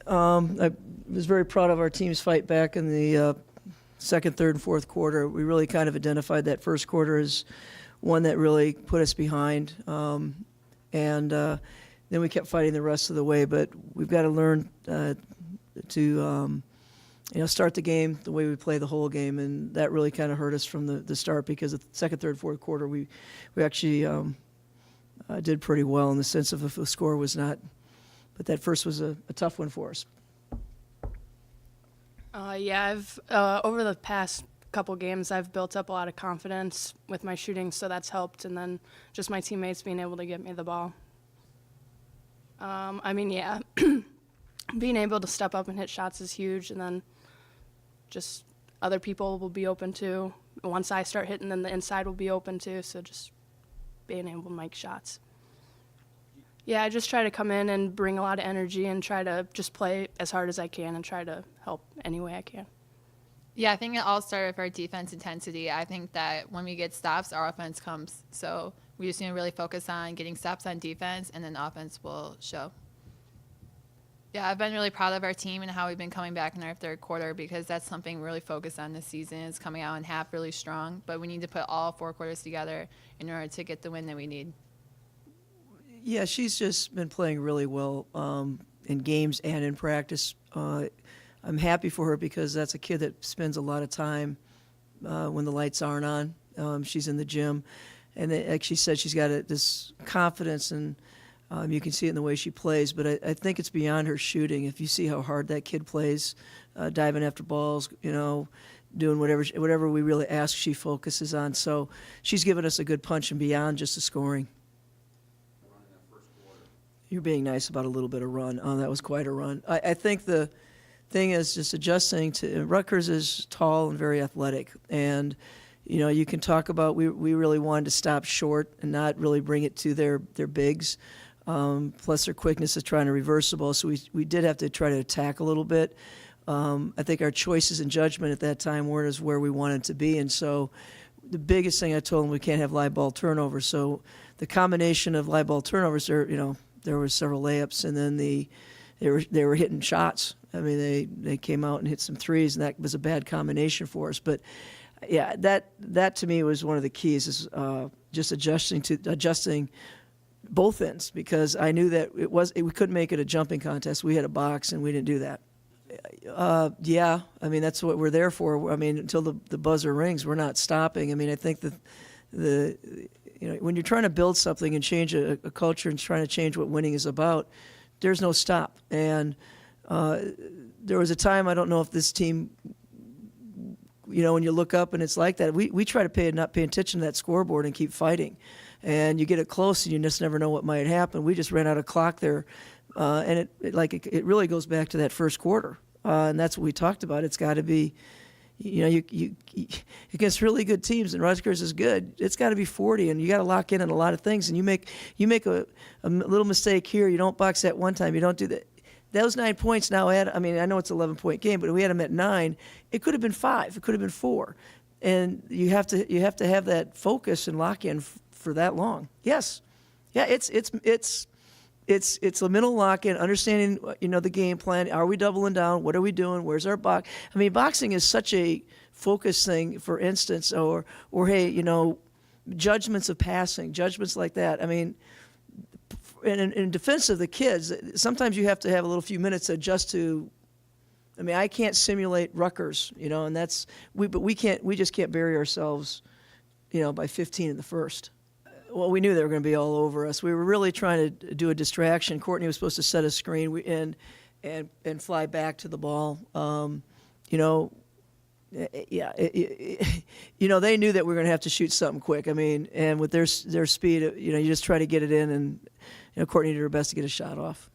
I was very proud of our team's fight back in the second, third, and fourth quarter. We really kind of identified that first quarter as one that really put us behind. And then we kept fighting the rest of the way. But we've got to learn to start the game the way we play the whole game. And that really kind of hurt us from the start, because the second, third, fourth quarter, we actually did pretty well in the sense of if the score was not. But that first was a tough one for us. I've over the past couple games, I've built up a lot of confidence with my shooting, so that's helped. And then just my teammates being able to get me the ball. Being able to step up and hit shots is huge, and then just other people will be open too. Once I start hitting, then the inside will be open too, so just being able to make shots. Yeah, I just try to come in and bring a lot of energy and try to just play as hard as I can and try to help any way I can. Yeah, I think it all started with our defense intensity. I think that when we get stops, our offense comes. So we just need to really focus on getting stops on defense, and then offense will show. Yeah, I've been really proud of our team and how we've been coming back in our third quarter, because that's something we really focused on this season, is coming out in half really strong. But we need to put all 4 quarters together in order to get the win that we need. Yeah, she's just been playing really well in games and in practice. I'm happy for her because that's a kid that spends a lot of time when the lights aren't on. She's in the gym. And like she said, she's got this confidence, and you can see it in the way she plays. But I think it's beyond her shooting. If you see how hard that kid plays, diving after balls, doing whatever we really ask, she focuses on. So she's given us a good punch and beyond just the scoring. You're being nice about a little bit of run. Oh, that was quite a run. I think the thing is just adjusting to. Rutgers is tall and very athletic, and you can talk about we really wanted to stop short and not really bring it to their bigs. Plus their quickness is trying to reverse the ball, so we did have to try to attack a little bit. I think our choices and judgment at that time weren't as where we wanted to be, and so the biggest thing I told them, we can't have live ball turnovers. So the combination of live ball turnovers, there were several layups, and then they were hitting shots. I mean, they came out and hit some threes, and that was a bad combination for us. But yeah, that to me was one of the keys, is just adjusting both ends, because I knew that we couldn't make it a jumping contest. We had a box, and we didn't do that. Yeah, I mean, that's what we're there for. I mean, until the buzzer rings, we're not stopping. I mean, I think that when you're trying to build something and change a culture and trying to change what winning is about, there's no stop. And there was a time, I don't know if this team, when you look up and it's like that, we try to not pay attention to that scoreboard and keep fighting. And you get it close and you just never know what might happen. We just ran out of clock there. And it really goes back to that first quarter. And that's what we talked about. It's got to be, you against really good teams, and Rutgers is good. It's got to be 40, and you got to lock in on a lot of things. And you make a little mistake here. You don't box that one time. You don't do that. Those 9 points now I know it's an 11-point game, but if we had them at 9, it could have been 5. It could have been 4. And you have to have that focus and lock in for that long. Yes, yeah, it's a mental lock-in, understanding, the game plan. Are we doubling down? What are we doing? Where's our box? I mean, boxing is such a focus thing, for instance, or hey, judgments of passing, judgments like that. I mean, in defense of the kids, sometimes you have to have a little few minutes to adjust to. I mean, I can't simulate Rutgers, and we just can't bury ourselves, by 15 in the first. Well, we knew they were going to be all over us. We were really trying to do a distraction. Courtney was supposed to set a screen and fly back to the ball. They knew that we were going to have to shoot something quick. I mean, and with their speed, you just try to get it in, and Courtney did her best to get a shot off.